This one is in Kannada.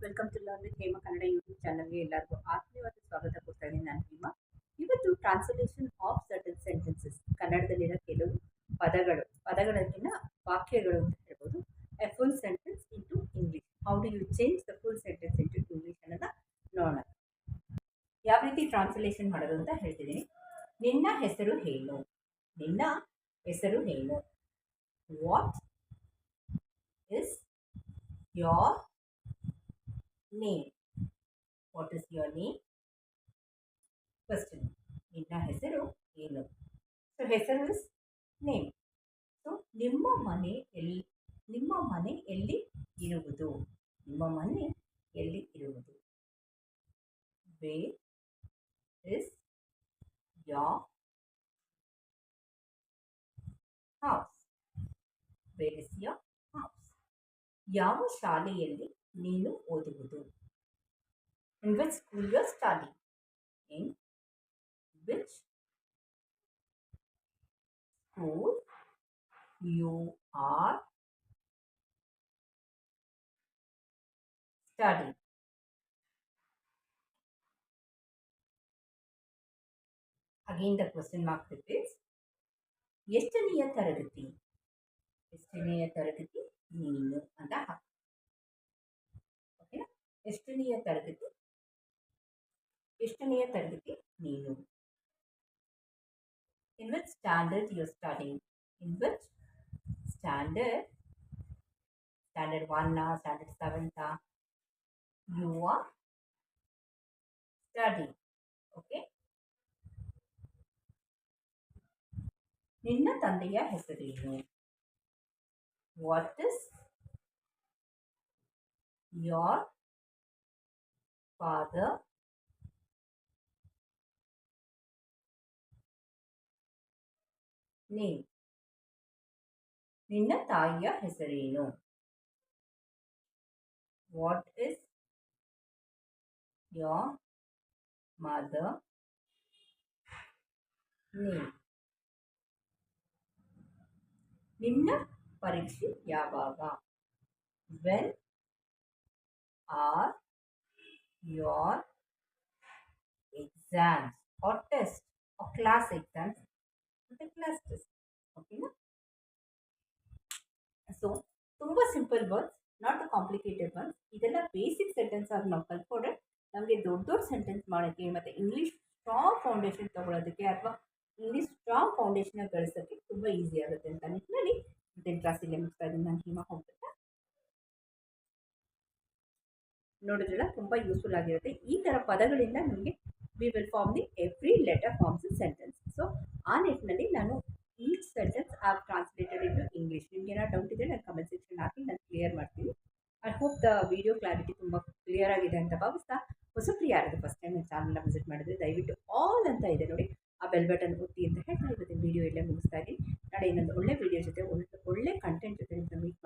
Welcome to learn with Hema Kannada YouTube ಚಾನಲ್ಗೆ ಎಲ್ಲರಿಗೂ ಆತ್ಮೀಯವಾದ ಸ್ವಾಗತ ಕೊಡ್ತಾ ಇದ್ದೀನಿ. ನಾನು ಹೇಮಾ. ಇವತ್ತು ಟ್ರಾನ್ಸ್ಲೇಷನ್ ಆಫ್ ಸರ್ಟನ್ ಸೆಂಟೆನ್ಸಸ್, ಕನ್ನಡದಲ್ಲಿರೋ ಕೆಲವು ಪದಗಳಕ್ಕಿಂತ ವಾಕ್ಯಗಳು ಅಂತ ಹೇಳ್ಬೋದು. A full sentence into English. How do you change the full sentence into English ಅನ್ನೋದ ನೋಡೋಣ. ಯಾವ ರೀತಿ ಟ್ರಾನ್ಸ್ಲೇಷನ್ ಮಾಡೋದು ಅಂತ ಹೇಳ್ತಿದ್ದೀನಿ. ನಿನ್ನ ಹೆಸರು ಏನು? ನಿನ್ನ ಹೆಸರು ಏನು? What is your name? What is your name? Question. ನಿನ್ನ ಹೆಸರು ಏನು? ಸೊ ಹೆಸರು ಇಸ್ ನೇಮ್. ಸೊ ನಿಮ್ಮ ಮನೆ ಎಲ್ಲಿ ಇರುವುದು? ನಿಮ್ಮ ಮನೆ ಎಲ್ಲಿ ಇರುವುದು? Where is your house? Where is your house? ಯಾವ ಶಾಲೆಯಲ್ಲಿ ನೀನು ಓದುವುದು? In which school you are studying? In which school you are studying? Again the question mark repeats. ಎಷ್ಟನೆಯ ತರಗತಿ? ಎಷ್ಟನೆಯ ತರಗತಿ ನೀನು ಅಂತ ಹಾಕಿ. ಓಕೆನಾ? ಎಷ್ಟನೆಯ ತರಗತಿ ನೀನು? In which standard you are studying? In which standard 1 standard 7 you are studying. Okay. ನಿನ್ನ ತಂದೆಯ ಹೆಸರೇನು? What is your father name? ನಿನ್ನ ತಾಯಿಯ ಹೆಸರೇನು? What is your mother name? ನಿನ್ನ ಪರೀಕ್ಷೆ ಯಾವಾಗ? When are your exams or test or class exams? The class test. ಓಕೆನಾ? ಸೊ ತುಂಬ simple words, not the complicated words. ಇದೆಲ್ಲ ಬೇಸಿಕ್ ಸೆಂಟೆನ್ಸ್ ಆಗಿ ನಾವು ಕಲ್ತ್ಕೊಂಡ್ರೆ ನಮಗೆ ದೊಡ್ಡ ಸೆಂಟೆನ್ಸ್ ಮಾಡೋಕ್ಕೆ ಮತ್ತು ಇಂಗ್ಲೀಷ್ ಸ್ಟ್ರಾಂಗ್ ಫೌಂಡೇಶನ್ ತೊಗೊಳೋದಕ್ಕೆ ಅಥವಾ ಇಂಗ್ಲೀಷ್ ಸ್ಟ್ರಾಂಗ್ ಫೌಂಡೇಶನ್ ಗಳಿಸೋಕ್ಕೆ ತುಂಬ ಈಸಿ ಆಗುತ್ತೆ ಅಂತ ನಿಟ್ಟಿನಲ್ಲಿ ಇದನ್ನು ಕ್ಲಾಸಿಗೆ ಮುಗಿಸ್ತಾ ಇದ್ದೀನಿ. ನಾನು ಹಿಮ ಹೋಗ್ತಾ ನೋಡಿದ್ರಲ್ಲ, ತುಂಬ ಯೂಸ್ಫುಲ್ ಆಗಿರುತ್ತೆ. ಈ ಥರ ಪದಗಳಿಂದ ನಮಗೆ we will form the every letter forms in sentence. So ಆ ನಿಟ್ಟಿನಲ್ಲಿ ನಾನು each sentence are translated into English. ನಿಮ್ಗೆ ಏನಾದ್ರು ಡೌಟ್ ಇದ್ದರೆ ನಾನು ಕಮೆಂಟ್ ಸೆಕ್ಷನ್ ಹಾಕಿ ನಾನು ಕ್ಲಿಯರ್ ಮಾಡ್ತೀನಿ. I hope the video clarity ತುಂಬ ಕ್ಲಿಯರ್ ಆಗಿದೆ ಅಂತ ಭಾವಿಸ್ತಾ, ಹೊಸಬ್ರು ಯಾರಾದರೂ ಫಸ್ಟ್ ಟೈಮ್ ನನ್ನ ಚಾನಲ್ನ ವಿಸಿಟ್ ಮಾಡಿದ್ರೆ ದಯವಿಟ್ಟು ಆಲ್ ಅಂತ ಇದೆ ನೋಡಿ, ಆ ಬೆಲ್ ಬಟನ್ ಒತ್ತಿ ಅಂತ ಹೇಳ್ತಾ ಇವತ್ತಿನ ವಿಡಿಯೋ ಇಲ್ಲೇ ಮುಗಿಸ್ತಾ ಇದ್ದೀನಿ. ನಾಳೆ ಇನ್ನೊಂದು ಒಳ್ಳೆ ವಿಡಿಯೋ ಜೊತೆ ಒಳ್ಳೆ ಕಂಟೆಂಟ್ ಜೊತೆ ನಿಮ್ಮನ್ನ ಮೀಟ್